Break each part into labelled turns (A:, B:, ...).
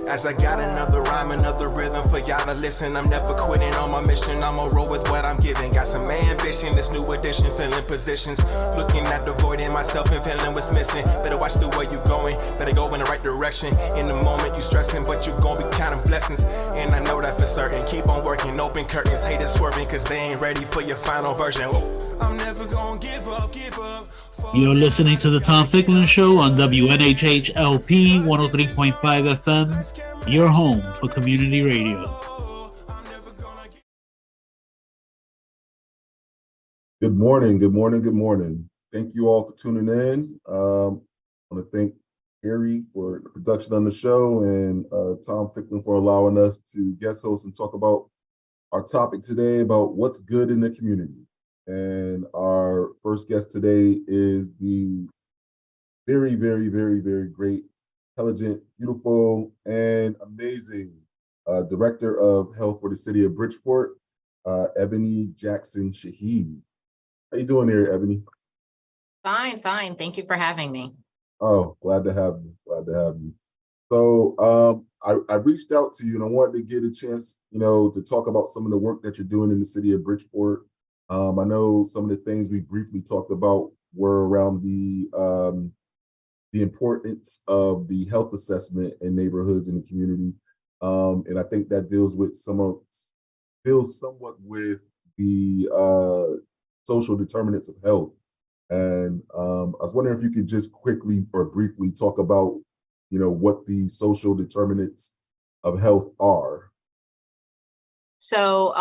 A: As I got another rhyme, another rhythm for y'all to listen. I'm never quitting on my mission. I'ma roll with what I'm giving. Got some ambition, this new edition, filling positions. Looking at the void in myself and feeling what's missing. Better watch the way you going, better go in the right direction. In the moment you stressing, but you gon' be counting blessings. And I know that for certain. Keep on working, open curtains, haters swerving, cause they ain't ready for your final version. Whoa. I'm never gonna give up.
B: You're listening to the Tom Ficklin Show on WNHHLP 103.5 FM, your home for community radio.
C: Good morning. Thank you all for tuning in. I want to thank Harry for the production on the show and Tom Ficklin for allowing us to guest host and talk about our topic today about what's good in the community. And our first guest today is the very, very, very, very great, intelligent, beautiful, and amazing Director of Health for the City of Bridgeport, Ebony Jackson Shaheed. How you doing there, Ebony?
D: Fine. Thank you for having me.
C: Oh, glad to have you. So I reached out to you and I wanted to get a chance, to talk about some of the work that you're doing in the city of Bridgeport. I know some of the things we briefly talked about were around the importance of the health assessment in neighborhoods in the community, and I think that deals somewhat with the social determinants of health. And I was wondering if you could just quickly or briefly talk about, what the social determinants of health are.
D: So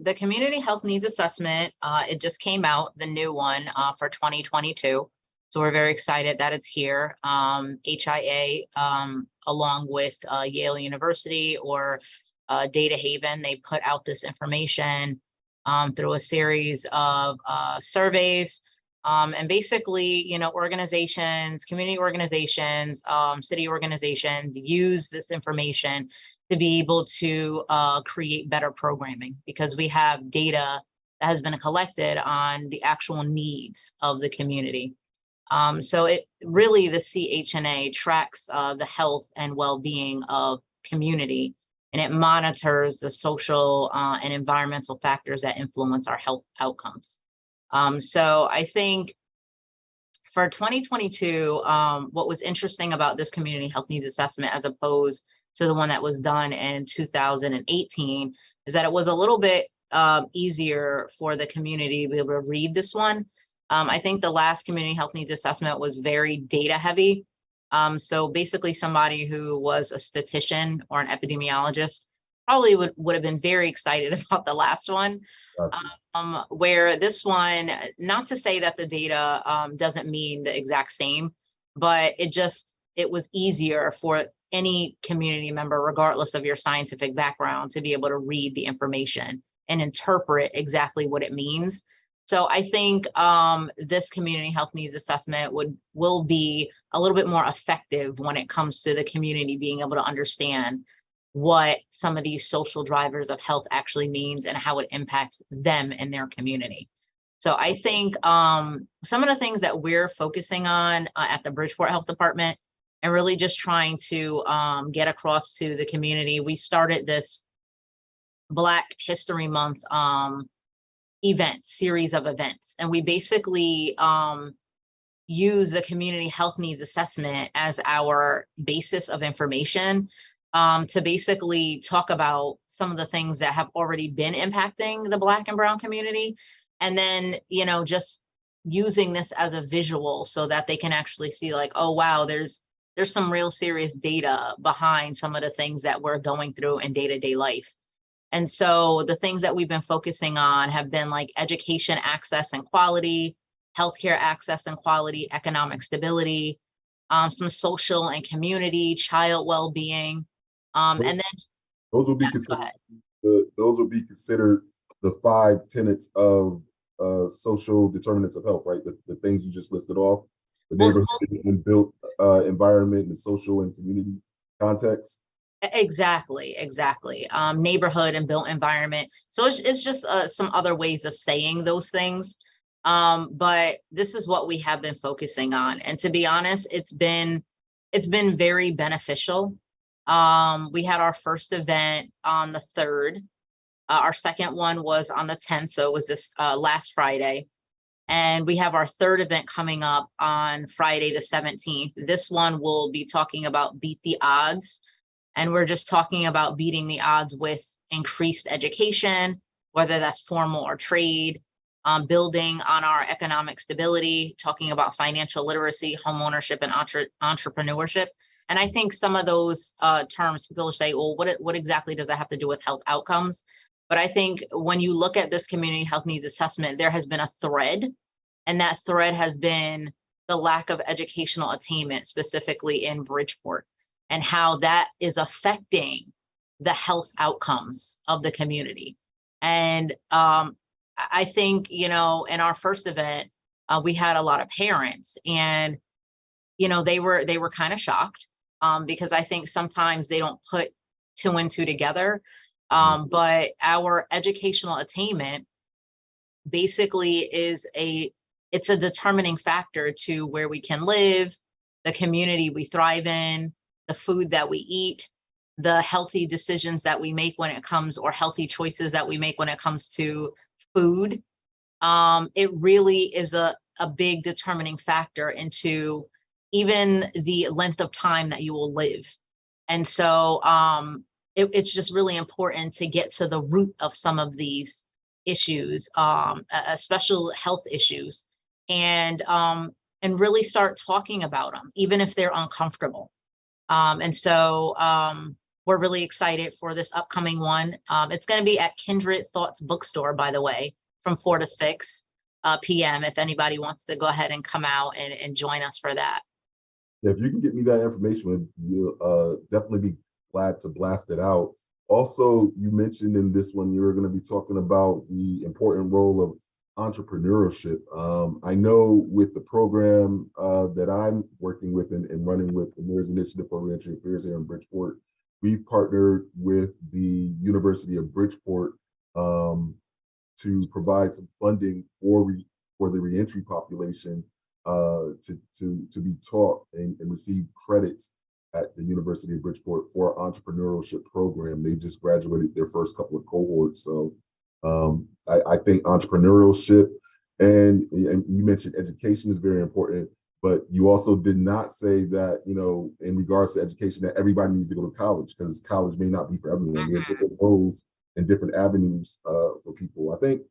D: the Community Health Needs Assessment, it just came out, the new one for 2022. So we're very excited that it's here. HIA, along with Yale University or Data Haven, they put out this information through a series of surveys. And basically, organizations, community organizations, city organizations use this information to be able to create better programming, because we have data that has been collected on the actual needs of the community. So it really, the CHNA tracks the health and well-being of community, and it monitors the social and environmental factors that influence our health outcomes. So I think for 2022, what was interesting about this Community Health Needs Assessment as opposed to the one that was done in 2018 is that it was a little bit easier for the community to be able to read this one. I think the last Community Health Needs Assessment was very data heavy. So basically somebody who was a statistician or an epidemiologist probably would have been very excited about the last one. Gotcha. Where this one, not to say that the data doesn't mean the exact same, but it was easier for any community member, regardless of your scientific background, to be able to read the information and interpret exactly what it means. So I think this Community Health Needs Assessment will be a little bit more effective when it comes to the community being able to understand what some of these social drivers of health actually means and how it impacts them and their community. So I think some of the things that we're focusing on at the Bridgeport Health Department and really just trying to get across to the community, we started this Black History Month series of events. And we basically use the Community Health Needs Assessment as our basis of information to basically talk about some of the things that have already been impacting the Black and Brown community. And then, just using this as a visual so that they can actually see like, oh, wow, there's some real serious data behind some of the things that we're going through in day-to-day life. And so the things that we've been focusing on have been like education access and quality, healthcare access and quality, economic stability, some social and community, child well-being, and then
C: those will be considered the 5 tenets of social determinants of health, right? The things you just listed off, the neighborhood and built environment and social and community context.
D: Exactly. Neighborhood and built environment. So it's just some other ways of saying those things. But this is what we have been focusing on. And to be honest, it's been very beneficial. We had our first event on the 3rd. Our second one was on the 10th, so it was this last Friday. And we have our third event coming up on Friday the 17th. This one will be talking about beat the odds. And we're just talking about beating the odds with increased education, whether that's formal or trade, building on our economic stability, talking about financial literacy, homeownership, and entrepreneurship. And I think some of those terms, people say, well, what exactly does that have to do with health outcomes? But I think when you look at this community health needs assessment, there has been a thread, and that thread has been the lack of educational attainment, specifically in Bridgeport, and how that is affecting the health outcomes of the community. And I think, in our first event, we had a lot of parents, and, they were kind of shocked because I think sometimes they don't put 2 and 2 together. But our educational attainment basically it's a determining factor to where we can live, the community we thrive in, the food that we eat, the healthy decisions that we make when it comes, or healthy choices that we make when it comes to food. It really is a big determining factor into even the length of time that you will live. And so it's just really important to get to the root of some of these issues, especially health issues, and really start talking about them, even if they're uncomfortable. And so we're really excited for this upcoming one. It's going to be at Kindred Thoughts Bookstore, by the way, from 4 to 6 p.m. if anybody wants to go ahead and come out and join us for that.
C: Yeah, if you can get me that information, you'll definitely be glad to blast it out. Also, you mentioned in this one, you're going to be talking about the important role of entrepreneurship. I know with the program that I'm working with and running with the Mayor's Initiative for Reentry Affairs here in Bridgeport, we've partnered with the University of Bridgeport to provide some funding for the reentry population to be taught and receive credits at the University of Bridgeport for entrepreneurship program. They just graduated their first couple of cohorts. So I think entrepreneurship and you mentioned education is very important, but you also did not say that, in regards to education, that everybody needs to go to college, because college may not be for everyone. We have different roles and different avenues for people. I think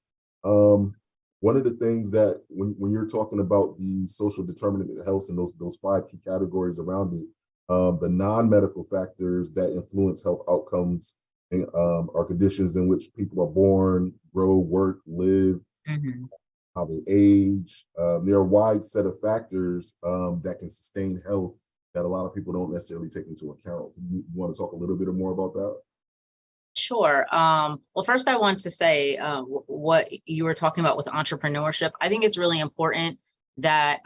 C: one of the things that when you're talking about the social determinant of health and those 5 key categories around it, the non-medical factors that influence health outcomes are conditions in which people are born, grow, work, live, how they age. There are a wide set of factors that can sustain health that a lot of people don't necessarily take into account. You want to talk a little bit more about that?
D: Sure. Well, first I want to say what you were talking about with entrepreneurship. I think it's really important that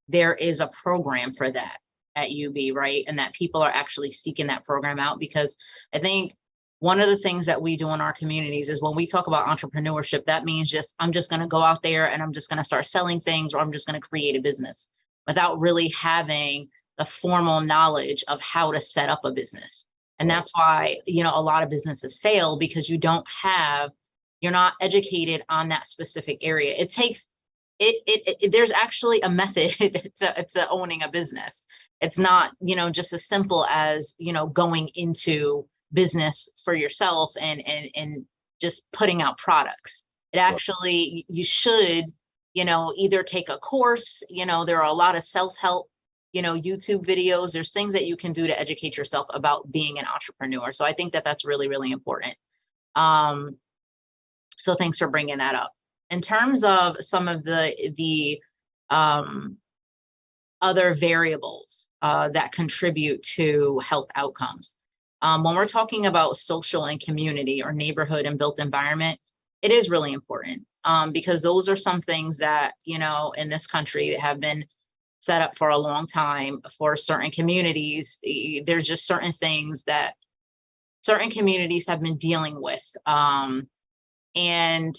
D: there is a program for that at UB, right? And that people are actually seeking that program out, because I think one of the things that we do in our communities is when we talk about entrepreneurship, that means I'm just going to go out there and I'm just going to start selling things, or I'm just going to create a business, without really having the formal knowledge of how to set up a business. And that's why, a lot of businesses fail, because you're not educated on that specific area. It takes, there's actually a method to owning a business. It's not, just as simple as, going into business for yourself and just putting out products. It actually, you should, either take a course, there are a lot of self-help, YouTube videos. There's things that you can do to educate yourself about being an entrepreneur. So I think that that's really, really important. So thanks for bringing that up. In terms of some of the other variables that contribute to health outcomes, when we're talking about social and community, or neighborhood and built environment, it is really important because those are some things that, in this country have been set up for a long time for certain communities. There's just certain things that certain communities have been dealing with. And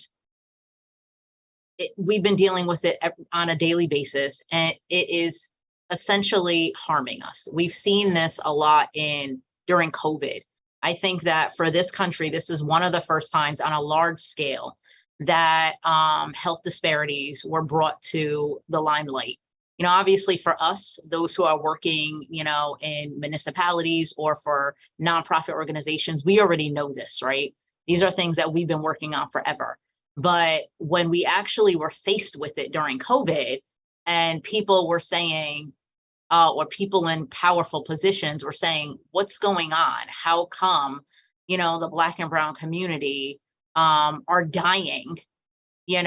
D: we've been dealing with it on a daily basis, and it is essentially harming us. We've seen this a lot in during COVID. I think that for this country, this is one of the first times on a large scale that health disparities were brought to the limelight. Obviously for us, those who are working, in municipalities or for nonprofit organizations, we already know this, right? These are things that we've been working on forever. But when we actually were faced with it during COVID, and people were saying, or people in powerful positions were saying, what's going on? How come, the Black and brown community are dying, at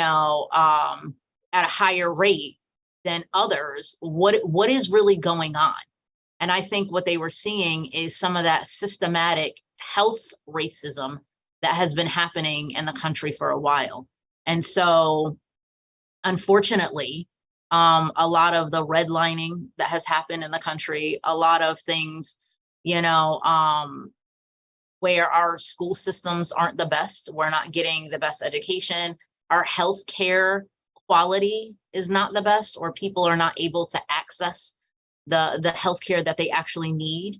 D: a higher rate than others? What is really going on? And I think what they were seeing is some of that systematic health racism that has been happening in the country for a while. And so, unfortunately, a lot of the redlining that has happened in the country, a lot of things, where our school systems aren't the best, we're not getting the best education, our healthcare quality is not the best, or people are not able to access the healthcare that they actually need,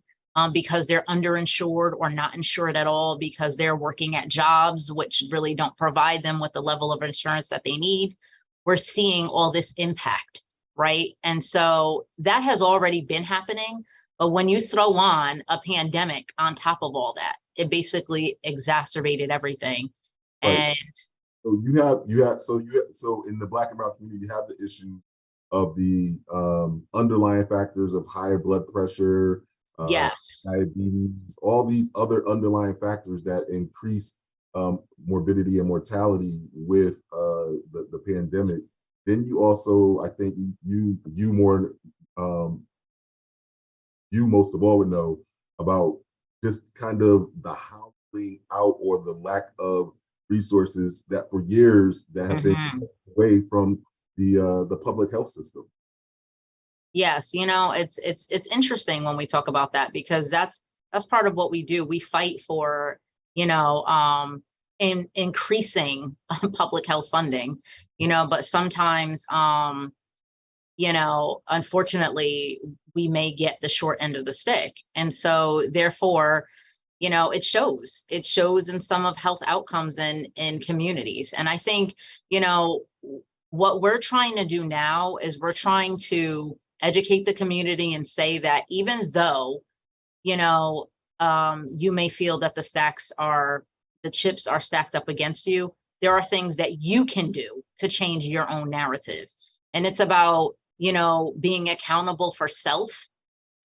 D: because they're underinsured or not insured at all, because they're working at jobs which really don't provide them with the level of insurance that they need. We're seeing all this impact, right? And so that has already been happening. But when you throw on a pandemic on top of all that, it basically exacerbated everything.
C: Right.
D: And
C: so so in the Black and brown community, you have the issue of the underlying factors of higher blood pressure,
D: yes,
C: diabetes, all these other underlying factors that increase morbidity and mortality with the pandemic. Then you also, I think you more you most of all would know about just kind of the hollowing out or the lack of resources that for years that have been taken away from the public health system.
D: yes, it's interesting when we talk about that, because that's part of what we do. We fight for, in increasing public health funding, but sometimes, unfortunately, we may get the short end of the stick. And so therefore, it shows in some of health outcomes in communities. And I think, what we're trying to do now is we're trying to educate the community and say that even though, you may feel that the chips are stacked up against you, there are things that you can do to change your own narrative. And it's about, being accountable for self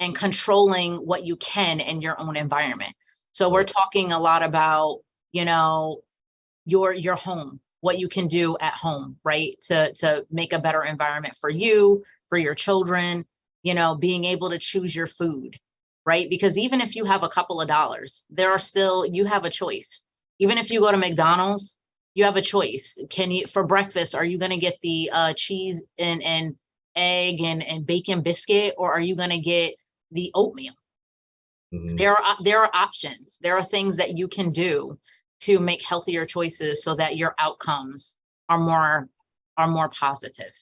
D: and controlling what you can in your own environment. So we're talking a lot about, your home, what you can do at home, right? To make a better environment for you, for your children, being able to choose your food, right? Because even if you have a couple of dollars, you have a choice. Even if you go to McDonald's, you have a choice. For breakfast, are you going to get the cheese and egg and bacon biscuit, or are you going to get the oatmeal? Mm-hmm. There are options. There are things that you can do to make healthier choices so that your outcomes are more positive.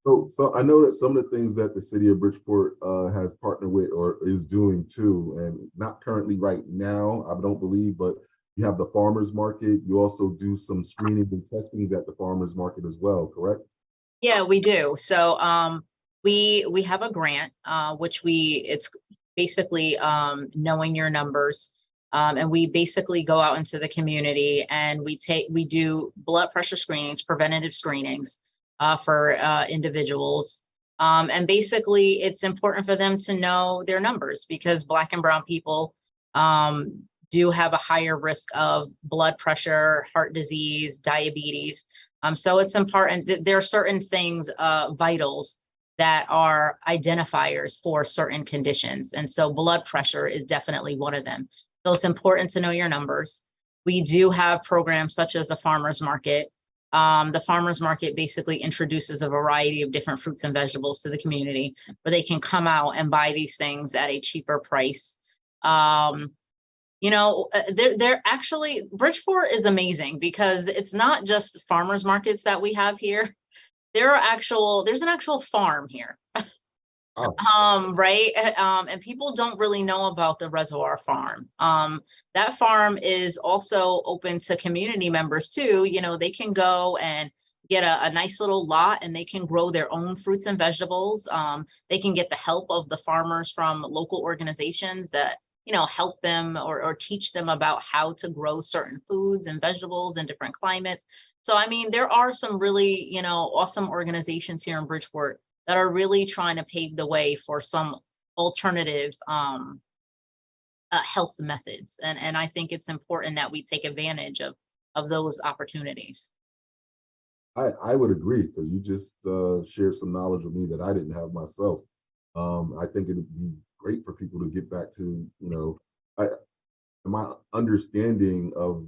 C: So I know that some of the things that the city of Bridgeport has partnered with or is doing too, and not currently right now, I don't believe, but you have the farmers market. You also do some screening and testings at the farmers market as well, correct?
D: Yeah, we do. So we have a grant, it's basically knowing your numbers. And we basically go out into the community and we do blood pressure screenings, preventative screenings for individuals. And basically it's important for them to know their numbers, because Black and brown people do have a higher risk of blood pressure, heart disease, diabetes. So it's important that there are certain things, vitals, that are identifiers for certain conditions. And so blood pressure is definitely one of them. So it's important to know your numbers. We do have programs such as the farmers market. The farmers market basically introduces a variety of different fruits and vegetables to the community where they can come out and buy these things at a cheaper price. They're actually, Bridgeport is amazing because it's not just farmers markets that we have here. There's an actual farm here.
C: Oh,
D: Right? And people don't really know about the Reservoir Farm. That farm is also open to community members too. You know, they can go and get a nice little lot and they can grow their own fruits and vegetables. They can get the help of the farmers from local organizations that, you know, help them or teach them about how to grow certain foods and vegetables in different climates. So, I mean, there are some really, you know, awesome organizations here in Bridgeport that are really trying to pave the way for some alternative health methods. And I think it's important that we take advantage of those opportunities.
C: I would agree because you just shared some knowledge with me that I didn't have myself. I think it would be great for people to get back to, I, my understanding of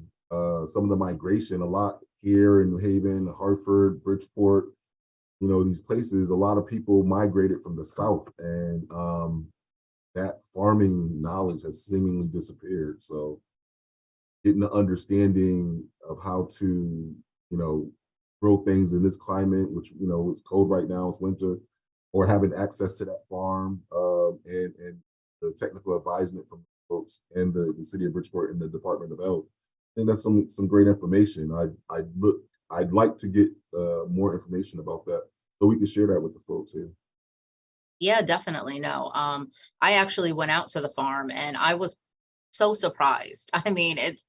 C: some of the migration a lot here in New Haven, Hartford, Bridgeport, these places, a lot of people migrated from the South and that farming knowledge has seemingly disappeared. So getting the understanding of how to, grow things in this climate, which, it's cold right now, it's winter, or having access to that farm and the technical advisement from folks and the city of Bridgeport and the Department of Health. I think that's some great information. I'd like to get more information about that so we can share that with the folks here.
D: Yeah, definitely. No. I actually went out to the farm and I was so surprised. I mean, it's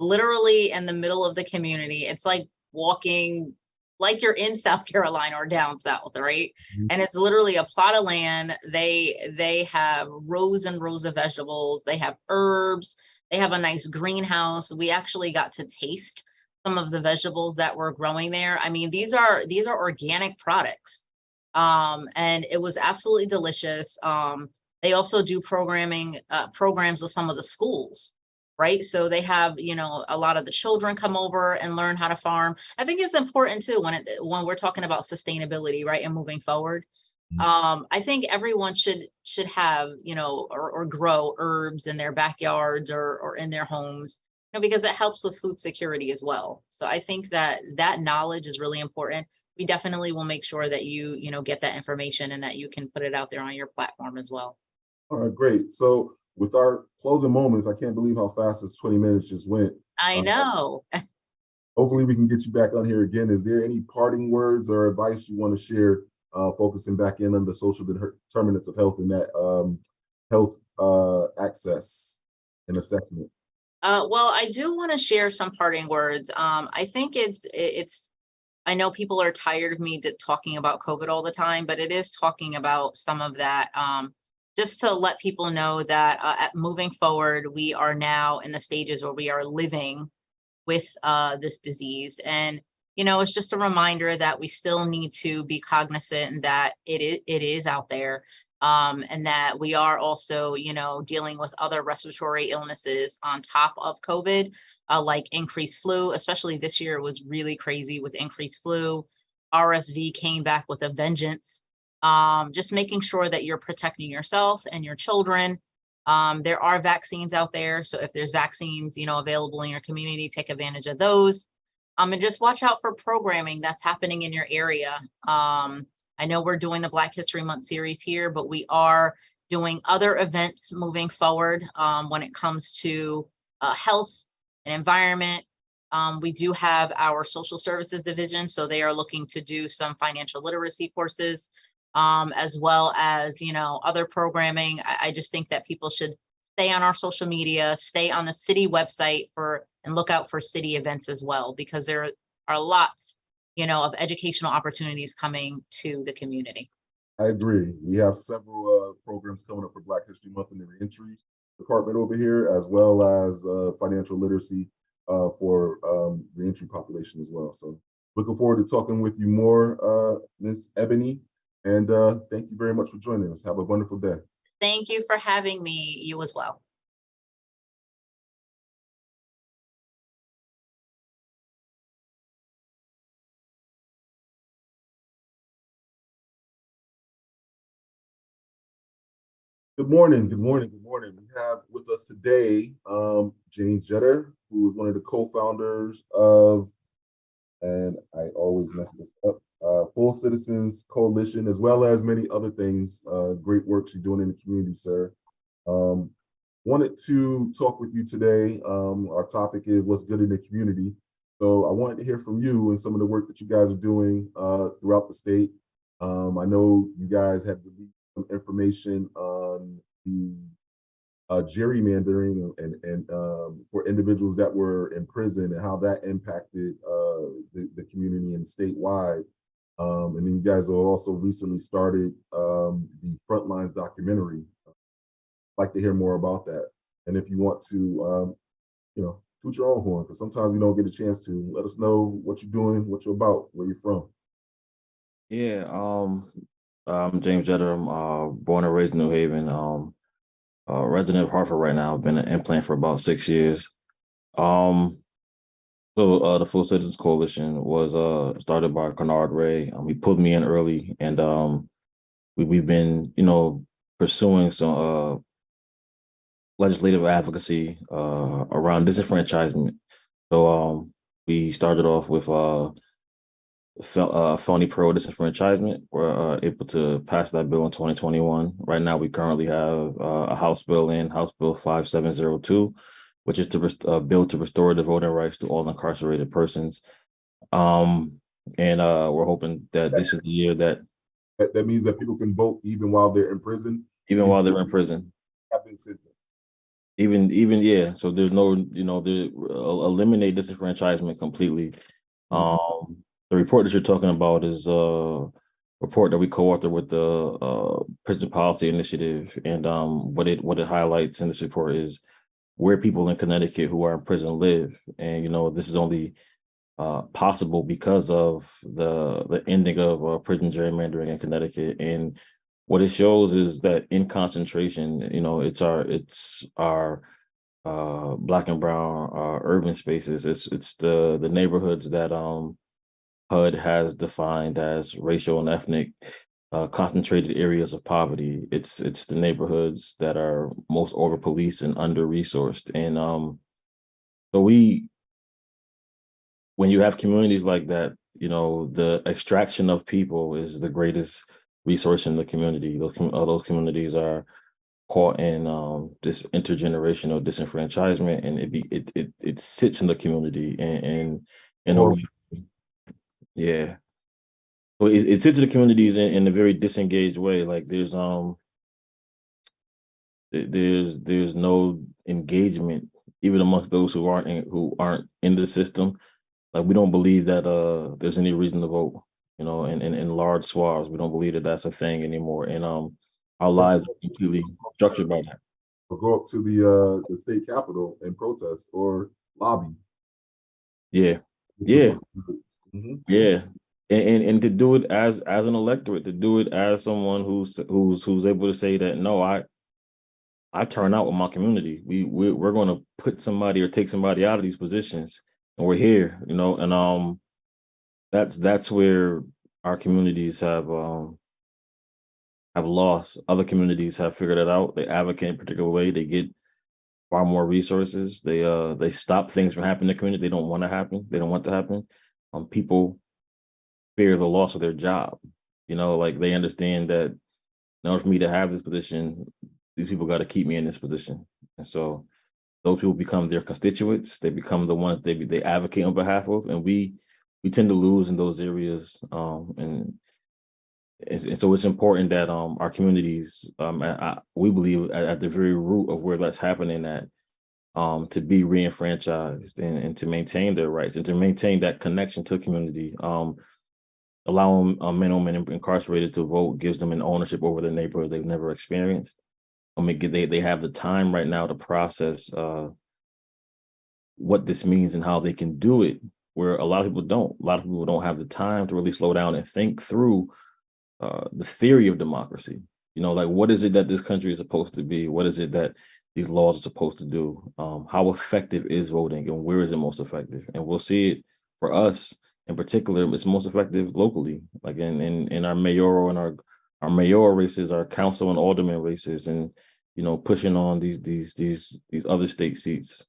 D: literally in the middle of the community. It's like walking like you're in South Carolina or down south, right?
C: Mhm.
D: And it's literally a plot of land. They have rows and rows of vegetables. They have herbs. They have a nice greenhouse. We actually got to taste some of the vegetables that were growing there. I mean, these are organic products. And it was absolutely delicious. They also do programs with some of the schools, right? So they have, you know, a lot of the children come over and learn how to farm. I think it's important too when we're talking about sustainability, right, and moving forward. I think everyone should have, you know, or grow herbs in their backyards or in their homes, you know, because it helps with food security as well. So I think that that knowledge is really important. We definitely will make sure that you know, get that information and that you can put it out there on your platform as well.
C: All right, great. So with our closing moments, I can't believe how fast this 20 minutes just went.
D: I
C: Uh,
D: know.
C: Hopefully we can get you back on here again. Is there any parting words or advice you want to share, focusing back in on the social determinants of health and that health access and assessment?
D: Well, I do want to share some parting words. I think it's I know people are tired of me talking about COVID all the time, but it is talking about some of that. Just to let people know that moving forward, we are now in the stages where we are living with this disease. And, you know, it's just a reminder that we still need to be cognizant that it is out there. And that we are also, you know, dealing with other respiratory illnesses on top of COVID, like increased flu, especially this year was really crazy with increased flu. RSV came back with a vengeance. Just making sure that you're protecting yourself and your children. There are vaccines out there. So if there's vaccines, you know, available in your community, take advantage of those. And just watch out for programming that's happening in your area. I know we're doing the Black History Month series here, but we are doing other events moving forward when it comes to health and environment. We do have our social services division, so they are looking to do some financial literacy courses, as well as, you know, other programming. I just think that people should stay on our social media, stay on the city website and look out for city events as well, because there are lots, you know, of educational opportunities coming to the community.
C: I agree. We have several programs coming up for Black History Month in the reentry department over here, as well as financial literacy for reentry population as well. So looking forward to talking with you more, Ms. Ebony. And thank you very much for joining us. Have a wonderful day.
D: Thank you for having me. You as well.
C: Good morning. Good morning. Good morning. We have with us today James Jetter, who is one of the co-founders of and I always mess this up. Full Citizens Coalition, as well as many other things. Great works you're doing in the community, sir. Wanted to talk with you today. Our topic is what's good in the community. So I wanted to hear from you and some of the work that you guys are doing throughout the state. I know you guys have released some information on the gerrymandering and for individuals that were in prison and how that impacted the community and statewide. And then you guys have also recently started the Frontlines documentary. I'd like to hear more about that. And if you want to, toot your own horn, because sometimes we don't get a chance to, let us know what you're doing, what you're about, where you're from.
E: Yeah, I'm James Jetter. I'm born and raised in New Haven. Resident of Hartford right now. I've been an implant for about 6 years. So the Full Citizens Coalition was started by Kennard Ray. He pulled me in early, and we've been, pursuing some legislative advocacy around disenfranchisement. So we started off with felony pro disenfranchisement. We're able to pass that bill in 2021. Right now, we currently have a House bill House Bill 5702, which is to bill to restore the voting rights to all incarcerated persons. And we're hoping that this is the year that
C: means that people can vote even while they're in prison.
E: Even while they're in prison.
C: Have been sentenced.
E: Even yeah. So there's no, eliminate disenfranchisement completely. The report that you're talking about is a report that we co-authored with the Prison Policy Initiative, and what it highlights in this report is where people in Connecticut who are in prison live, and this is only possible because of the ending of prison gerrymandering in Connecticut. And what it shows is that in concentration, it's our Black and brown urban spaces. It's the neighborhoods that HUD has defined as racial and ethnic concentrated areas of poverty. It's the neighborhoods that are most over-policed and under-resourced. And so when you have communities like that, the extraction of people is the greatest resource in the community. Those communities are caught in this intergenerational disenfranchisement, and it sits in the community and in a way. Yeah. Well, it sits in the communities in a very disengaged way. Like there's no engagement even amongst those who aren't in the system. Like we don't believe that there's any reason to vote. In large swaths, we don't believe that that's a thing anymore. And our lives are completely structured by that.
C: Or go up to the state capitol and protest or lobby.
E: Yeah. Yeah. Mm-hmm. Yeah. And to do it as an electorate, to do it as someone who's able to say that, no, I turn out with my community. We're going to put somebody or take somebody out of these positions, and we're here, and that's where our communities have lost. Other communities have figured it out. They advocate in a particular way. They get far more resources. They stop things from happening in the community. They don't want to happen. They don't want to happen. People fear the loss of their job. Like they understand that in order for me to have this position, these people got to keep me in this position. And so those people become their constituents. They become the ones they advocate on behalf of, and we tend to lose in those areas. And so it's important that our communities, we believe at the very root of where that's happening at, to be re-enfranchised and to maintain their rights and to maintain that connection to community. Allowing men and women incarcerated to vote gives them an ownership over the neighborhood they've never experienced. They have the time right now to process what this means and how they can do it, where a lot of people don't. A lot of people don't have the time to really slow down and think through the theory of democracy. Like what is it that this country is supposed to be? What is it that these laws are supposed to do? How effective is voting, and where is it most effective? And we'll see it for us in particular. It's most effective locally, like in our mayoral and our mayoral races, our council and alderman races, and pushing on these other state seats.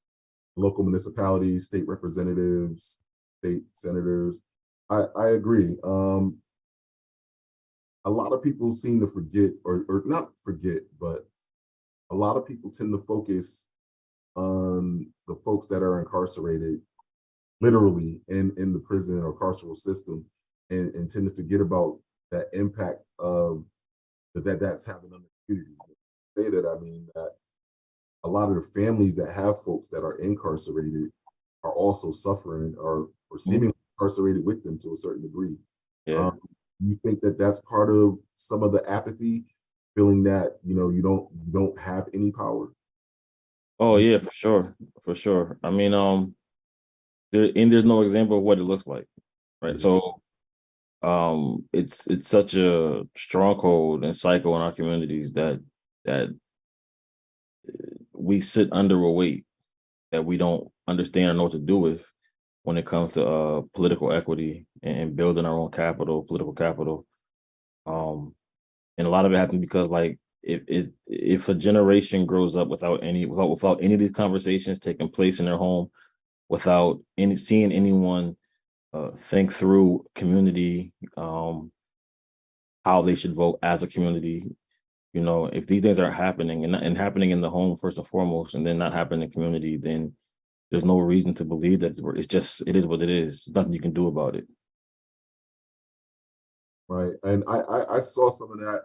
C: Local municipalities, state representatives, state senators. I agree. A lot of people seem to forget, or not forget, but a lot of people tend to focus on the folks that are incarcerated literally in the prison or carceral system, and tend to forget about that impact of that's having on the community. Say that, I mean that a lot of the families that have folks that are incarcerated are also suffering or seemingly incarcerated with them to a certain degree.
E: Yeah.
C: You think that that's part of some of the apathy, feeling that you don't have any power?
E: Oh yeah, for sure, for sure. I mean, there's no example of what it looks like, right? So, it's such a stronghold and cycle in our communities that we sit under a weight that we don't understand or know what to do with when it comes to political equity and building our own capital, political capital. And a lot of it happens because, like, if a generation grows up without any of these conversations taking place in their home, without seeing anyone think through community, how they should vote as a community. If these things aren't happening and happening in the home first and foremost, and then not happening in the community, then there's no reason to believe that it is what it is. There's nothing you can do about it.
C: Right. And I saw some of that.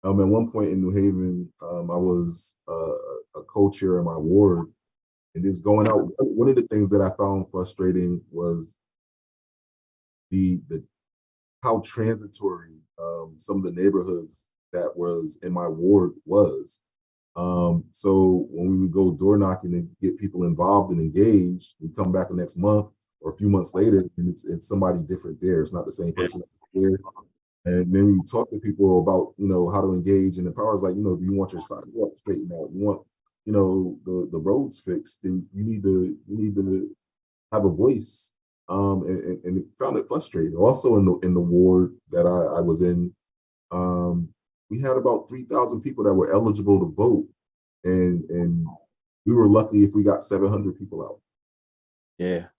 C: At one point in New Haven, I was a co-chair in my ward, and just going out. One of the things that I found frustrating was the how transitory some of the neighborhoods that was in my ward was. So when we would go door knocking and get people involved and engaged, we come back the next month or a few months later, and it's somebody different there. It's not the same person there. And then we talk to people about, how to engage, and the power is like, do you want your sidewalk straightened out? You want, the roads fixed, then you need to have a voice. And found it frustrating. Also in the ward that I was in, we had about 3,000 people that were eligible to vote, and we were lucky if we got 700 people out.
E: Yeah,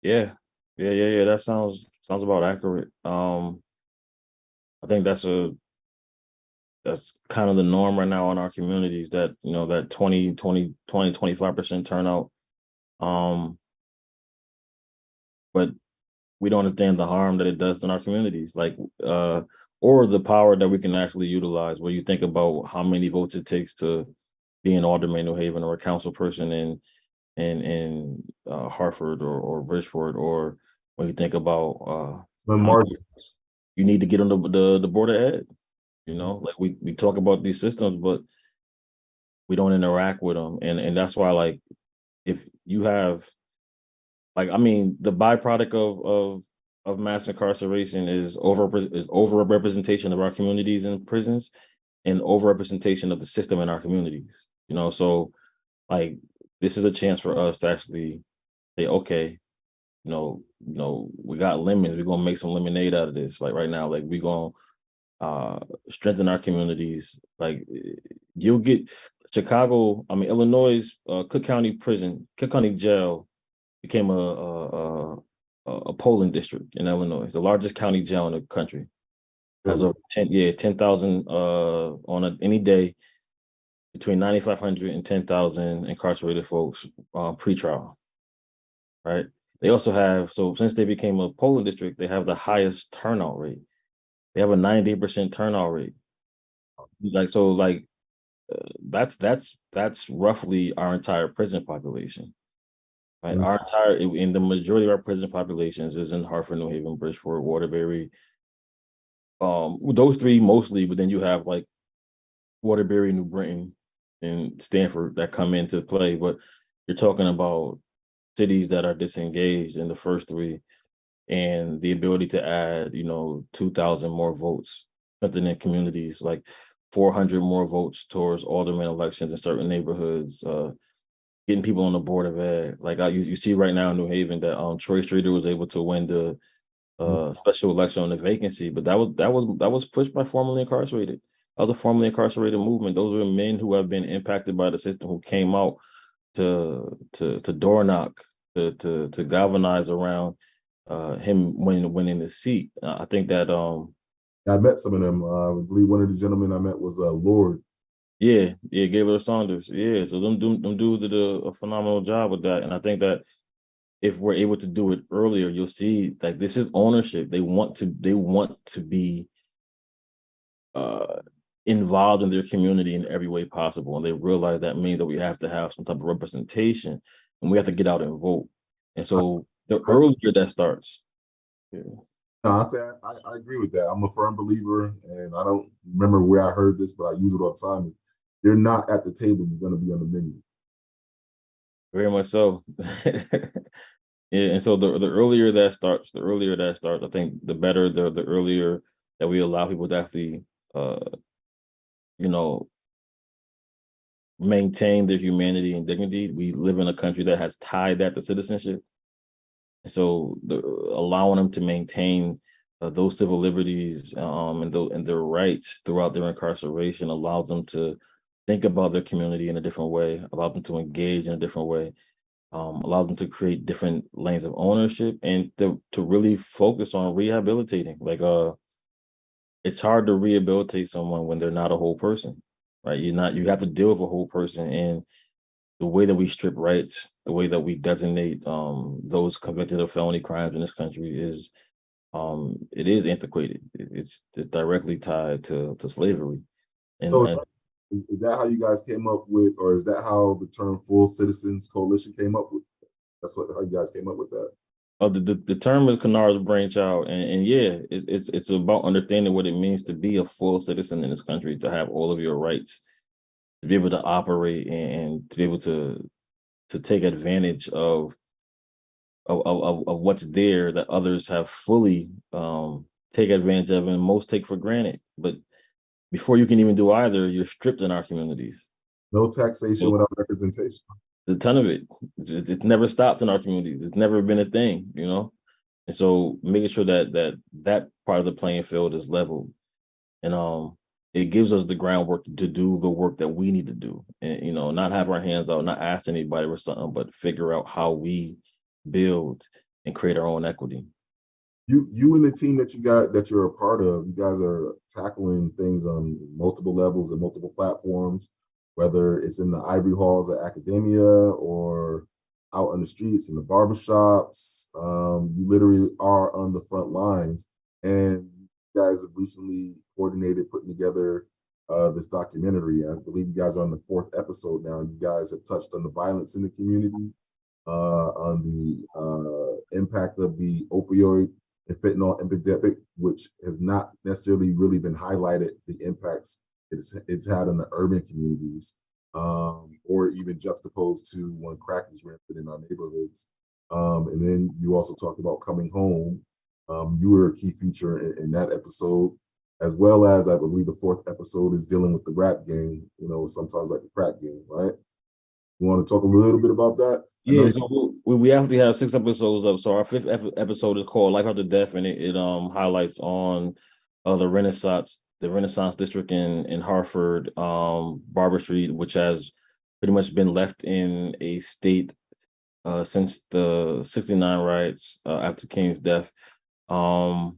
E: yeah, yeah. That sounds about accurate. I think that's kind of the norm right now in our communities, that that 25% turnout. But we don't understand the harm that it does in our communities, like or the power that we can actually utilize. Where you think about how many votes it takes to be an alderman in New Haven, or a council person in Hartford or Bridgeport, or when you think about you need to get on the board of ed. Like we talk about these systems, but we don't interact with them, and that's why, like, if you have, like, I mean, the byproduct of mass incarceration is overrepresentation of our communities in prisons, and overrepresentation of the system in our communities. So, like, this is a chance for us to actually say, okay, we got lemons. We're gonna make some lemonade out of this. Like right now, like we're gonna strengthen our communities. Like, you'll get Illinois, Cook County Jail became a polling district in Illinois, the largest county jail in the country. Has over 10,000 on any day, between 9,500 and 10,000 incarcerated folks pre-trial. Right. They also have, so since they became a polling district, they have the highest turnout rate. They have a 98% turnout rate. That's roughly our entire prison population. Right. And the majority of our prison populations is in Hartford, New Haven, Bridgeport, Waterbury. Those three mostly, but then you have like Waterbury, New Britain, and Stanford that come into play. But you're talking about cities that are disengaged in the first three, and the ability to add, 2,000 more votes, something in communities, like 400 more votes towards alderman elections in certain neighborhoods, getting people on the board of ed. Like you see right now in New Haven that Troy Streeter was able to win the special election on the vacancy, but that was pushed by formerly incarcerated. That was a formerly incarcerated movement. Those were men who have been impacted by the system, who came out to door knock, to galvanize around him winning the seat. I think that
C: I met some of them. I believe one of the gentlemen I met was Lord.
E: yeah, Gaylord Saunders. Yeah, so them dudes did a phenomenal job with that. And I think that if we're able to do it earlier, you'll see like this is ownership. They want to be involved in their community in every way possible. And they realize that means that we have to have some type of representation and we have to get out and vote. And so the earlier that starts. Yeah.
C: No, I agree with that. I'm a firm believer, and I don't remember where I heard this, but I use it all the time. You're not at the table, you're going to be on the menu.
E: Very much so. Yeah, and so the earlier that starts, I think the better, the earlier that we allow people to actually, you know, maintain their humanity and dignity. We live in a country that has tied that to citizenship. And so allowing them to maintain those civil liberties and their rights throughout their incarceration allows them to think about their community in a different way, allows them to engage in a different way, allows them to create different lanes of ownership and to really focus on rehabilitating. Like it's hard to rehabilitate someone when they're not a whole person, right? You have to deal with a whole person, and the way that we strip rights, the way that we designate those convicted of felony crimes in this country is it is antiquated. It's directly tied to slavery.
C: So
E: And
C: is that how you guys came up with, or is that how the term Full Citizens Coalition came up with? That's how you guys came up with that.
E: the term is Kennard's brainchild, and yeah, it's about understanding what it means to be a full citizen in this country, to have all of your rights, to be able to operate and to be able to take advantage of what's there that others have fully take advantage of and most take for granted. But before you can even do either, you're stripped in our communities.
C: No taxation without representation.
E: A ton of it. It's never stopped in our communities. It's never been a thing, you know? And so making sure that part of the playing field is leveled. And it gives us the groundwork to do the work that we need to do. And, you know, not have our hands out, not ask anybody for something, but figure out how we build and create our own equity.
C: You and the team that you're a part of, you guys are tackling things on multiple levels and multiple platforms, whether it's in the ivory halls of academia or out on the streets in the barbershops. You literally are on the front lines, and you guys have recently coordinated putting together this documentary. I believe you guys are on the 4th episode now. You guys have touched on the violence in the community, on the impact of the opioid and fentanyl epidemic, which has not necessarily really been highlighted, the impacts it's had on the urban communities, or even juxtaposed to when crack was rampant in our neighborhoods. And then you also talked about coming home. You were a key feature in that episode, as well as I believe the 4th episode is dealing with the rap game, you know, sometimes like the crack game, right? You want to talk a little bit about that?
E: Yeah, so we actually have 6 episodes up. So our 5th episode is called Life After Death, and it highlights on the Renaissance district in Hartford, Barber Street, which has pretty much been left in a state since the '69 riots after King's death. And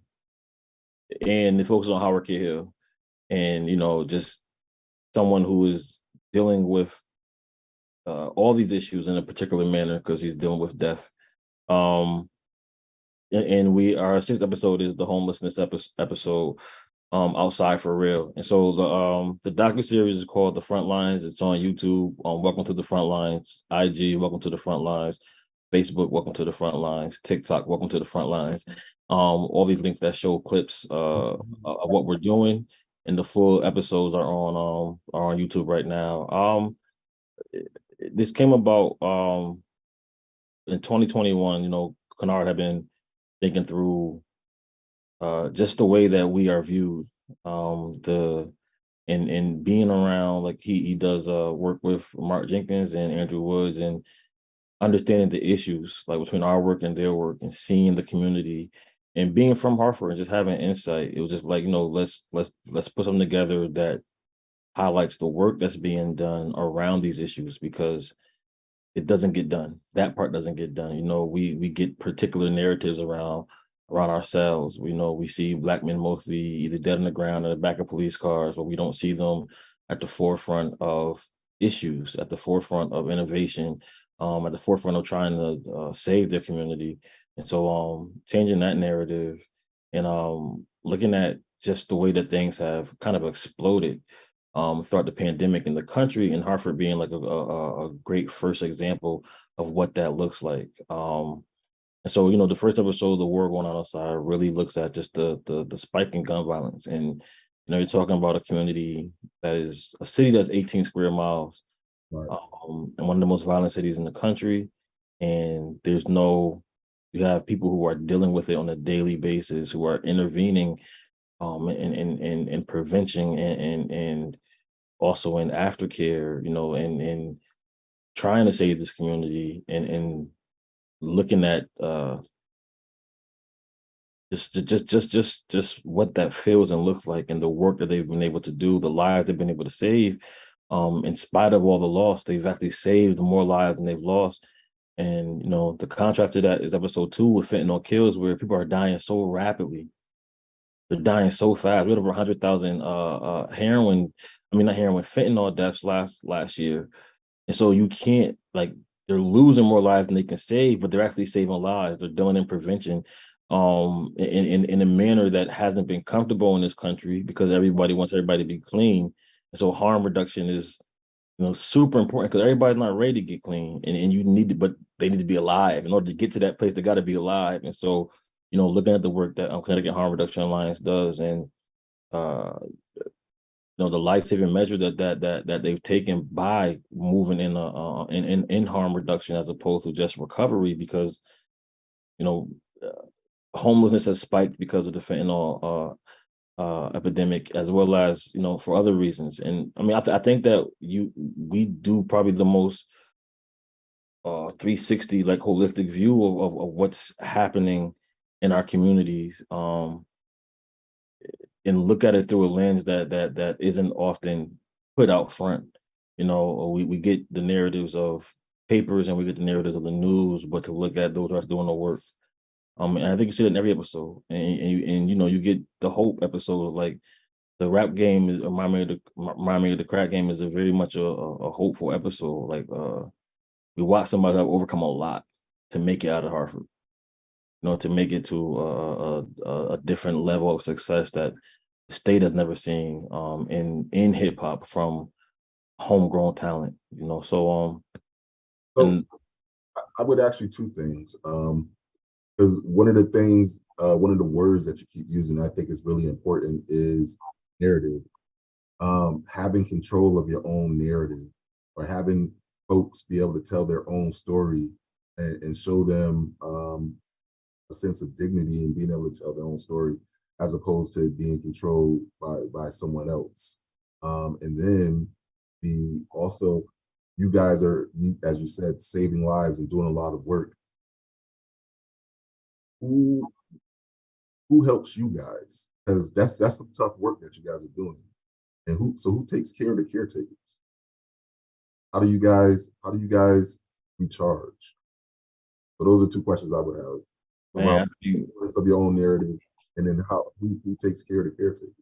E: it focuses on Howard K. Hill, and you know, just someone who is dealing with all these issues in a particular manner because he's dealing with death. And our 6th episode is the homelessness episode, outside for real. And so the docuseries is called The Front Lines. It's on YouTube. Welcome to the Front Lines. IG, Welcome to the Front Lines. Facebook, Welcome to the Front Lines. TikTok, Welcome to the Front Lines. All these links that show clips of what we're doing, and the full episodes are on YouTube right now. This came about in 2021. You know, Kennard had been thinking through just the way that we are viewed, and being around, like he does work with Mark Jenkins and Andrew Woods, and understanding the issues like between our work and their work, and seeing the community, and being from Hartford and just having insight. It was just like, you know, let's put something together that highlights the work that's being done around these issues, because it doesn't get done. That part doesn't get done. You know, we get particular narratives around ourselves. We know we see Black men mostly either dead on the ground or in the back of police cars, but we don't see them at the forefront of issues, at the forefront of innovation, at the forefront of trying to save their community. And so changing that narrative and looking at just the way that things have kind of exploded throughout the pandemic in the country, and Hartford being like a great first example of what that looks like. And so, you know, the first episode, The War Going On Outside, really looks at just the spike in gun violence. And, you know, you're talking about a community that is a city that's 18 square miles,
C: Right.
E: and one of the most violent cities in the country. And you have people who are dealing with it on a daily basis, who are intervening in prevention and also in aftercare, you know, and trying to save this community and looking at just what that feels and looks like, and the work that they've been able to do, the lives they've been able to save. In spite of all the loss, they've actually saved more lives than they've lost. And, you know, the contrast to that is episode 2 with Fentanyl Kills, where people are dying so rapidly. They're dying so fast. We had over 100,000 fentanyl deaths last year. And so you can't, like, they're losing more lives than they can save, but they're actually saving lives. They're doing in prevention in a manner that hasn't been comfortable in this country, because everybody wants everybody to be clean. And so harm reduction is, you know, super important, because everybody's not ready to get clean, and you need to, but they need to be alive. In order to get to that place, they got to be alive. And so, you know, looking at the work that Connecticut Harm Reduction Alliance does, and you know, the life-saving measure that they've taken by moving in harm reduction as opposed to just recovery, because, you know, homelessness has spiked because of the fentanyl epidemic, as well as, you know, for other reasons. And I mean, I think that we do probably the most 360, like, holistic view of what's happening in our communities, and look at it through a lens that isn't often put out front. You know, we get the narratives of papers and we get the narratives of the news, but to look at those who are doing the work. And I think you see it in every episode, and you know, you get the hope episode, like the rap game is remind me of the crack game is a very much a hopeful episode. Like we watch somebody have overcome a lot to make it out of Hartford, you know, to make it to a different level of success that the state has never seen in hip hop from homegrown talent, you know. So
C: So I would ask you two things. Because one of the words that you keep using, I think is really important, is narrative. Having control of your own narrative, or having folks be able to tell their own story and show them a sense of dignity in being able to tell their own story, as opposed to being controlled by someone else. And then you guys are, as you said, saving lives and doing a lot of work. Who helps you guys? Because that's some tough work that you guys are doing. And who takes care of the caretakers? How do you guys recharge? So those are two questions I would have.
E: man,
C: Of your own narrative, and then who takes care of the caretakers,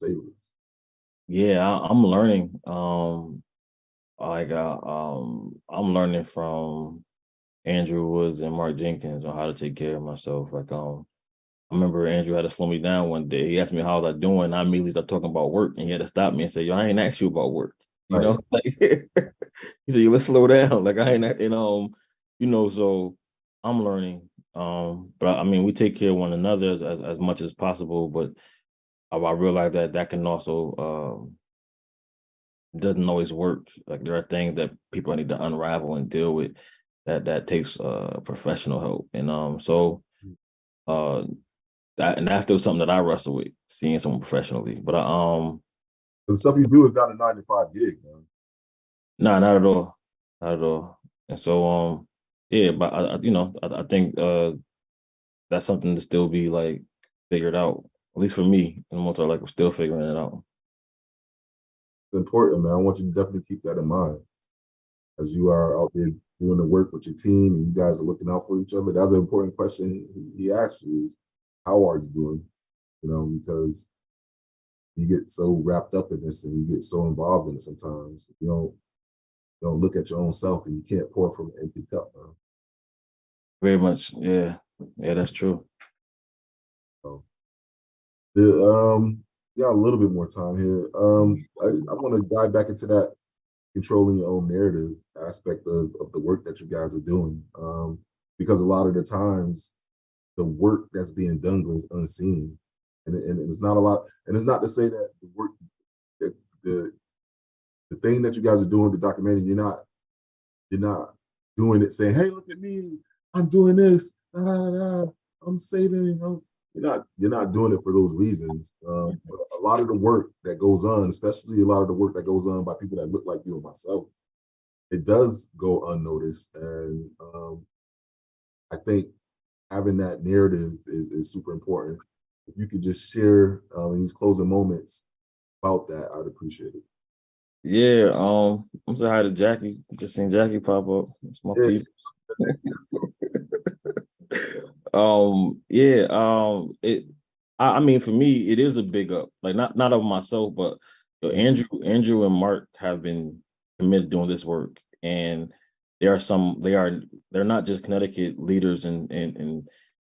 C: savers?
E: yeah, I'm learning. I'm learning from Andrew Woods and Mark Jenkins on how to take care of myself. Like I remember Andrew had to slow me down one day. He asked me how was I doing. I immediately started talking about work, and he had to stop me and say, "Yo, I ain't asked you about work." You know, like he said, "You let's slow down." Like I ain't, and you know, so I'm learning. But I mean, we take care of one another as much as possible. But I realize that can also doesn't always work. Like there are things that people need to unravel and deal with that takes professional help. And so that's still something that I wrestle with, seeing someone professionally. But
C: The stuff you do is not a 9-to-5 gig, man.
E: nah, not at all. Not at all. And so yeah, but I think that's something to still be like figured out, at least for me. And most are like we're still figuring it out.
C: It's important, man. I want you to definitely keep that in mind as you are out there doing the work with your team and you guys are looking out for each other. That's an important question he asked you is, how are you doing? You know, because you get so wrapped up in this and you get so involved in it sometimes. You don't look at your own self and you can't pour from an empty cup.
E: Very much. Yeah. Yeah, that's true.
C: So the got a little bit more time here. I want to dive back into that controlling your own narrative aspect of the work that you guys are doing. Because a lot of the times the work that's being done goes unseen. And it's not a lot, and it's not to say that the work that the thing that you guys are doing, the documentary, you're not doing it saying, hey, look at me, I'm doing this, da, da, da, I'm saving. You're not doing it for those reasons. But a lot of the work that goes on, especially a lot of the work that goes on by people that look like you and myself, it does go unnoticed. And I think having that narrative is super important. If you could just share in these closing moments about that, I'd appreciate it.
E: Yeah, I'm so hi to Jackie. Just seen Jackie pop up. It's my
C: Yeah.
E: people. It I mean for me, it is a big up. Like not of myself, but you know, Andrew and Mark have been committed doing this work. And they're not just Connecticut leaders in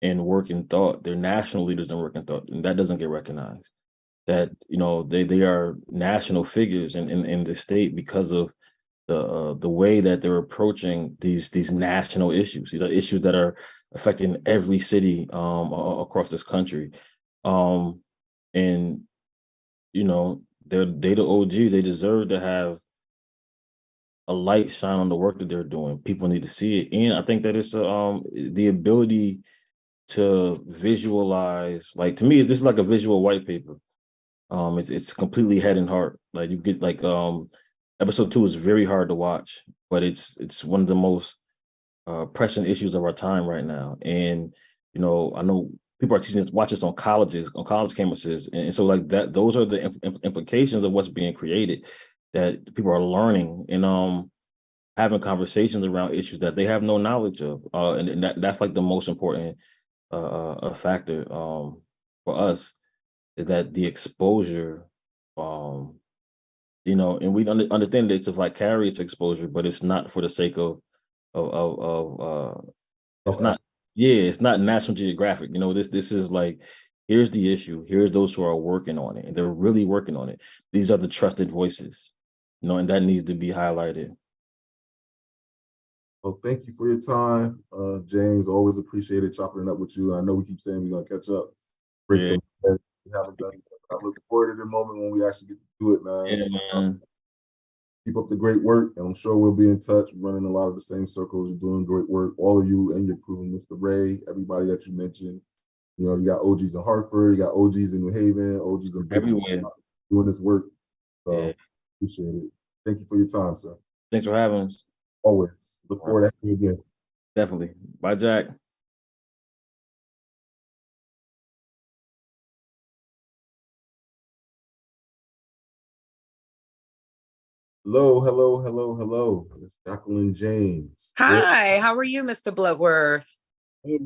E: work and thought, they're national leaders in work and thought, and that doesn't get recognized. That you know they are national figures in the state because of the way that they're approaching these national issues. These are issues that are affecting every city across this country, and you know they're the OG. They deserve to have a light shine on the work that they're doing. People need to see it, and I think that it's the ability to visualize. Like to me, this is like a visual white paper. It's completely head and heart. Like you get like episode 2 is very hard to watch, but it's one of the most pressing issues of our time right now. And you know, I know people are teaching us watch this on colleges, on college campuses, and so like that. Those are the implications of what's being created that people are learning and having conversations around issues that they have no knowledge of. And that's like the most important factor for us is that the exposure, you know, and we understand that it's a vicarious exposure, but it's not for the sake of it's
C: Okay.
E: not, yeah, it's not National Geographic. You know, this is like, here's the issue, here's those who are working on it, and they're really working on it. These are the trusted voices, you know, and that needs to be highlighted.
C: Well, thank you for your time, James. Always appreciated chopping it up with you. I know we keep saying we're gonna catch up, break
E: Yeah,
C: some bread. We haven't done it, but I look forward to the moment when we actually get to do it, man.
E: yeah, man.
C: Keep up the great work, and I'm sure we'll be in touch. We're running a lot of the same circles. You're doing great work, all of you and your crew, Mr. Ray, everybody that you mentioned. You know, you got OGs in Hartford, you got OGs in New Haven, OGs in Brooklyn,
E: Everywhere.
C: doing this work. So
E: Yeah.
C: appreciate it. Thank you for your time, sir.
E: Thanks for having us.
C: Always. Look forward to having you again.
E: Definitely. Bye, Jack.
C: Hello. It's Ficklin James.
F: Hi, how are you, Mr. Bloodworth?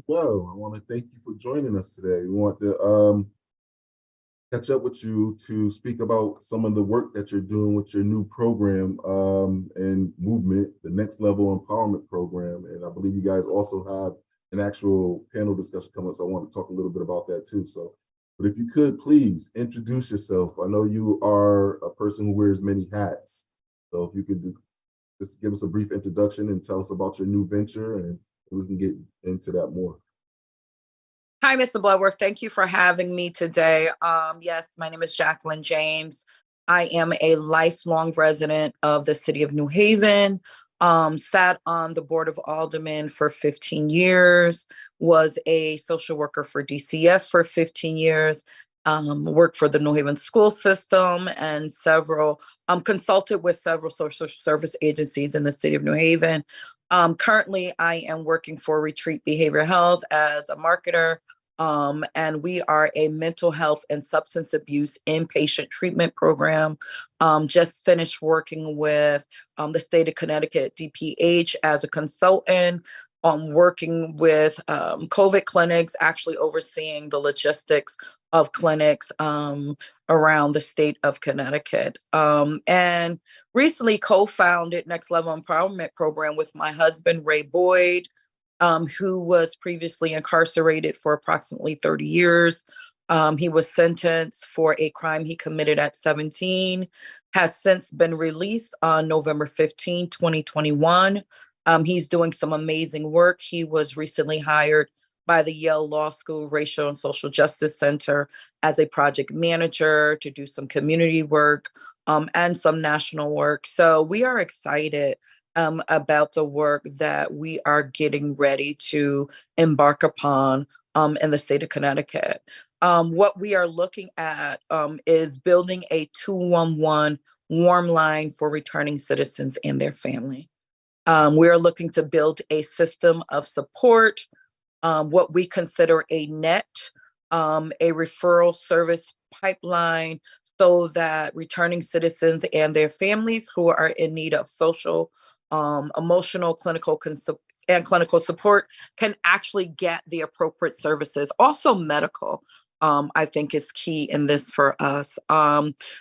C: Well, I want to thank you for joining us today. We want to catch up with you to speak about some of the work that you're doing with your new program and movement, the Next Level Empowerment Program. And I believe you guys also have an actual panel discussion coming up, so I want to talk a little bit about that too. So, but if you could please introduce yourself. I know you are a person who wears many hats. So if you could just give us a brief introduction and tell us about your new venture, and we can get into that more.
F: Hi, Mr. Bloodworth. Thank you for having me today. Yes, my name is Jacqueline James. I am a lifelong resident of the city of New Haven. Sat on the Board of Aldermen for 15 years, was a social worker for DCF for 15 years, worked for the New Haven school system and consulted with several social service agencies in the city of New Haven. Currently, I am working for Retreat Behavioral Health as a marketer, And we are a mental health and substance abuse inpatient treatment program. Just finished working with the state of Connecticut DPH as a consultant, working with COVID clinics, actually overseeing the logistics of clinics around the state of Connecticut. And recently co-founded Next Level Empowerment Program with my husband, Ray Boyd, who was previously incarcerated for approximately 30 years. He was sentenced for a crime he committed at 17, has since been released on November 15, 2021. He's doing some amazing work. He was recently hired by the Yale Law School Racial and Social Justice Center as a project manager to do some community work and some national work. So we are excited about the work that we are getting ready to embark upon in the state of Connecticut. What we are looking at is building a 211 warm line for returning citizens and their family. We are looking to build a system of support, what we consider a net, a referral service pipeline, so that returning citizens and their families who are in need of social, emotional, clinical support can actually get the appropriate services. Also medical, I think is key in this for us.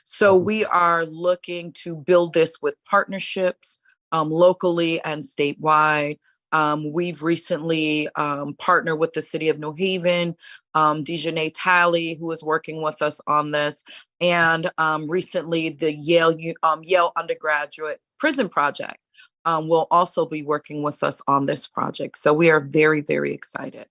F: So we are looking to build this with partnerships locally and statewide. We've recently partnered with the city of New Haven, Dejanay Talley, who is working with us on this, and recently the Yale Undergraduate Prison Project will also be working with us on this project. So we are very, very excited.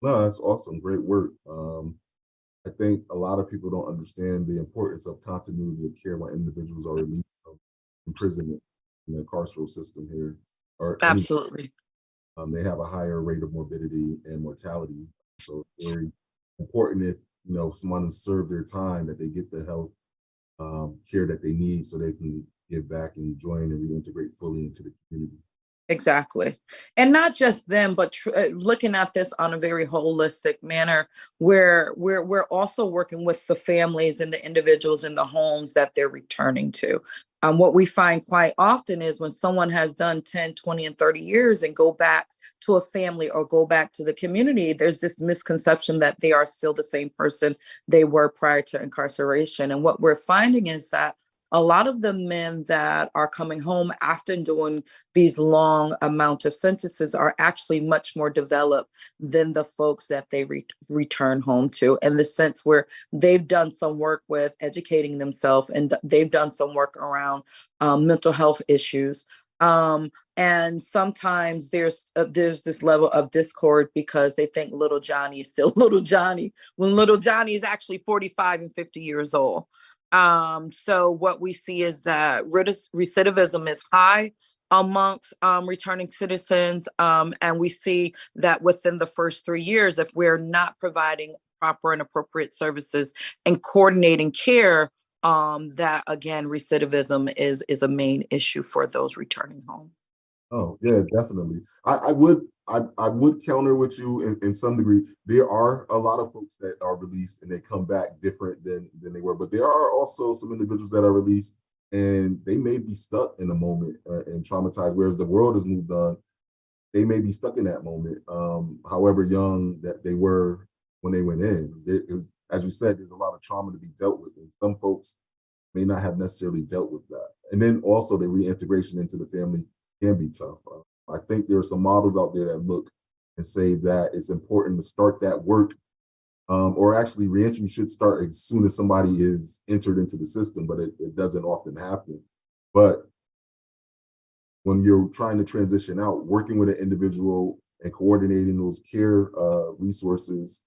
C: No, that's awesome. Great work. I think a lot of people don't understand the importance of continuity of care when individuals are released from imprisonment in the carceral system here. Or
F: Absolutely.
C: They have a higher rate of morbidity and mortality. So it's very important if someone has served their time that they get the health care that they need so they can get back and join and reintegrate fully into the community.
F: Exactly. And not just them, but looking at this on a very holistic manner, where we're also working with the families and the individuals in the homes that they're returning to. What we find quite often is when someone has done 10, 20, and 30 years and go back to a family or go back to the community, there's this misconception that they are still the same person they were prior to incarceration. And what we're finding is that a lot of the men that are coming home after doing these long amount of sentences are actually much more developed than the folks that they return home to, in the sense where they've done some work with educating themselves and they've done some work around mental health issues. And sometimes there's this level of discord because they think little Johnny is still little Johnny, when little Johnny is actually 45 and 50 years old. So what we see is that recidivism is high amongst returning citizens. And we see that within the first 3 years, if we're not providing proper and appropriate services and coordinating care, that again, recidivism is a main issue for those returning home.
C: Oh yeah, definitely. I would counter with you in some degree. There are a lot of folks that are released and they come back different than they were, but there are also some individuals that are released and they may be stuck in a moment and traumatized, whereas the world has moved on. They may be stuck in that moment, however young that they were when they went in. As you said, there's a lot of trauma to be dealt with, and some folks may not have necessarily dealt with that. And then also the reintegration into the family can be tough. I think there are some models out there that look and say that it's important to start that work, or actually reentry should start as soon as somebody is entered into the system, but it doesn't often happen. But when you're trying to transition out, working with an individual and coordinating those care resources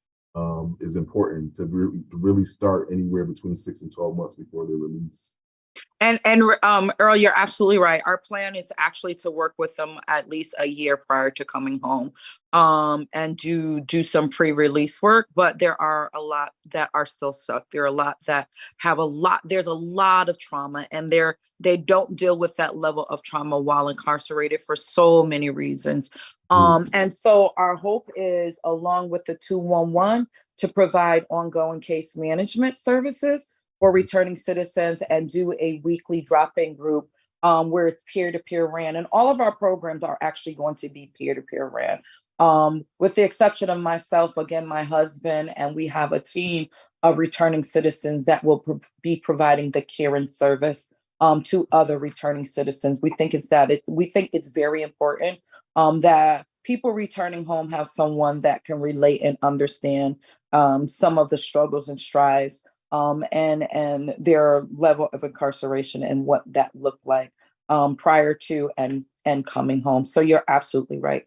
C: is important to really start anywhere between 6 and 12 months before they're released.
F: And Earl, you're absolutely right. Our plan is actually to work with them at least a year prior to coming home, and do some pre-release work. But there are a lot that are still stuck. There are a lot that have a lot. There's a lot of trauma, and they don't deal with that level of trauma while incarcerated for so many reasons. And so our hope is, along with the 211, to provide ongoing case management services for returning citizens and do a weekly drop-in group where it's peer-to-peer ran. And all of our programs are actually going to be peer-to-peer ran. With the exception of myself, again, my husband, and we have a team of returning citizens that will be providing the care and service to other returning citizens. We think it's very important that people returning home have someone that can relate and understand some of the struggles and strives and their level of incarceration and what that looked like prior to and coming home. So you're absolutely right.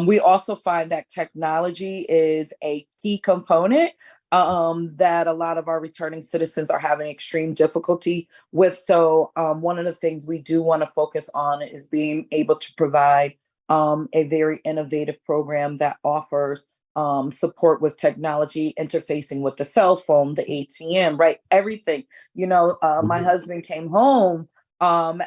F: We also find that technology is a key component that a lot of our returning citizens are having extreme difficulty with. So one of the things we do want to focus on is being able to provide a very innovative program that offers support with technology, interfacing with the cell phone, the ATM, right? Everything. My husband came home and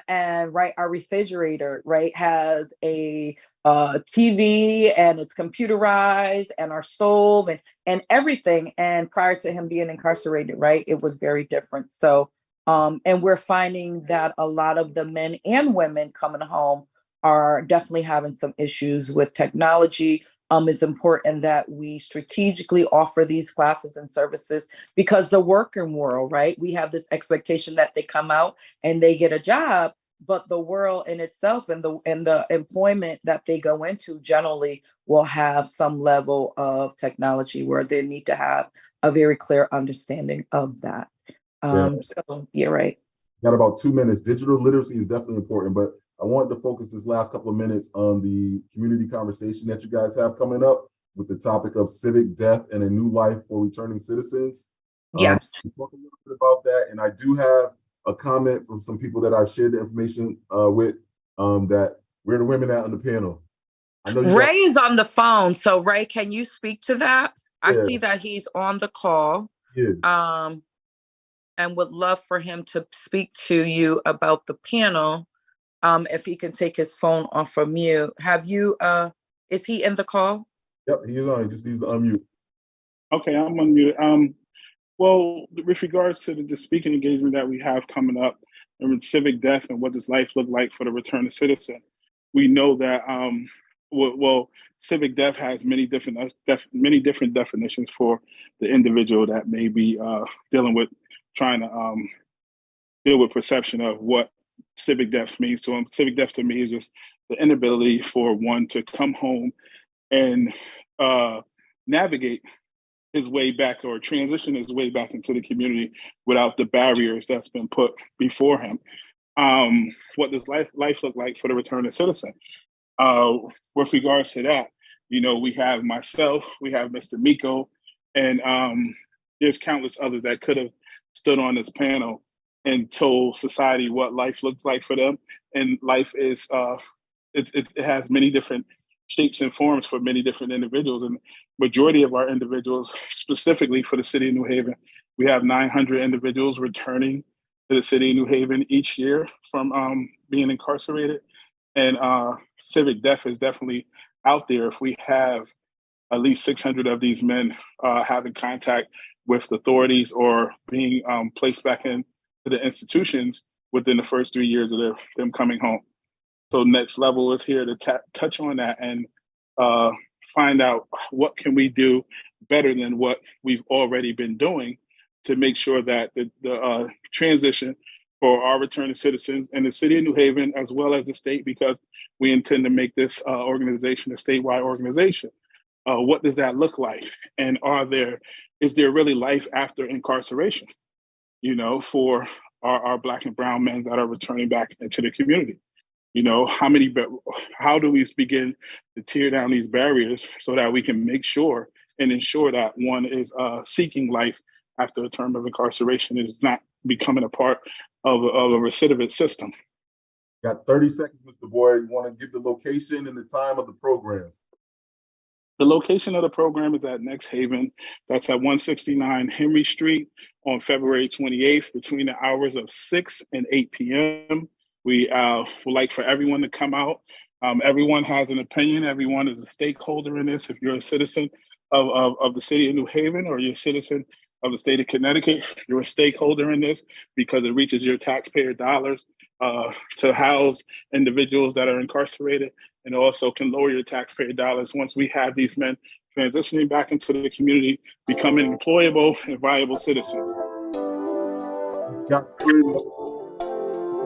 F: our refrigerator, right, has a TV and it's computerized, and our stove and everything. And prior to him being incarcerated, right, it was very different. So, and we're finding that a lot of the men and women coming home are definitely having some issues with technology. It's important that we strategically offer these classes and services because the working world, right? We have this expectation that they come out and they get a job, but the world in itself and the employment that they go into generally will have some level of technology where they need to have a very clear understanding of that. So you're right.
C: Got about 2 minutes. Digital literacy is definitely important, but I wanted to focus this last couple of minutes on the community conversation that you guys have coming up with the topic of civic death and a new life for returning citizens.
F: Yes.
C: Talk a little bit about that. And I do have a comment from some people that I've shared the information with that where the women at on the panel. I know
F: Ray is on the phone. So Ray, can you speak to that? I
C: Yeah.
F: see that he's on the call.
C: Yes.
F: And would love for him to speak to you about the panel. If he can take his phone off of mute. Is he in the call?
C: Yep, he is on. He just needs to unmute.
G: Okay, I'm on mute. Well, with regards to the speaking engagement that we have coming up and civic death and what does life look like for the returning citizen, we know that civic death has many different definitions for the individual that may be trying to deal with perception of what civic death means to them. Civic death to me is just the inability for one to come home and navigate his way back or transition his way back into the community without the barriers that's been put before him. What does life look like for the returning citizen? With regards to that, we have myself, we have Mr. Miko, and there's countless others that could have stood on this panel and told society what life looks like for them. And life is, it has many different shapes and forms for many different individuals. And majority of our individuals, specifically for the city of New Haven, we have 900 individuals returning to the city of New Haven each year from being incarcerated. And civic death is definitely out there. If we have at least 600 of these men having contact with authorities or being placed back into the institutions within the first 3 years of them coming home. So Next Level is here to touch on that and find out what can we do better than what we've already been doing to make sure that the transition for our returning citizens in the city of New Haven, as well as the state, because we intend to make this organization a statewide organization. What does that look like? And is there really life after incarceration, for our Black and brown men that are returning back into the community? How do we begin to tear down these barriers so that we can make sure and ensure that one is seeking life after a term of incarceration and is not becoming a part of a recidivist system.
C: Got 30 seconds, Mr. Boyd. You want to give the location and the time of the program?
G: The location of the program is at Next Haven. That's at 169 Henry Street on February 28th between the hours of 6 and 8 p.m. We would like for everyone to come out. Everyone has an opinion. Everyone is a stakeholder in this. If you're a citizen of the city of New Haven or you're a citizen of the state of Connecticut, you're a stakeholder in this because it reaches your taxpayer dollars to house individuals that are incarcerated, and also can lower your taxpayer dollars once we have these men transitioning back into the community, becoming employable and viable citizens.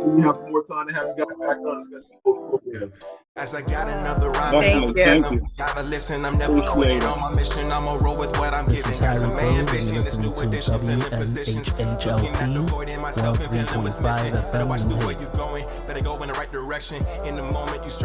C: We have some more time to have you guys back on, especially post program.
A: As I got another rhyme,
G: Thank you.
A: Gotta listen, I'm never quitting on my mission. I'ma roll with what I'm giving. Got some ambition, this new edition, filling positions. Looking at the void in myself and feeling what's missing. Better watch the way you're going, better go in the right direction. In the moment you stretch.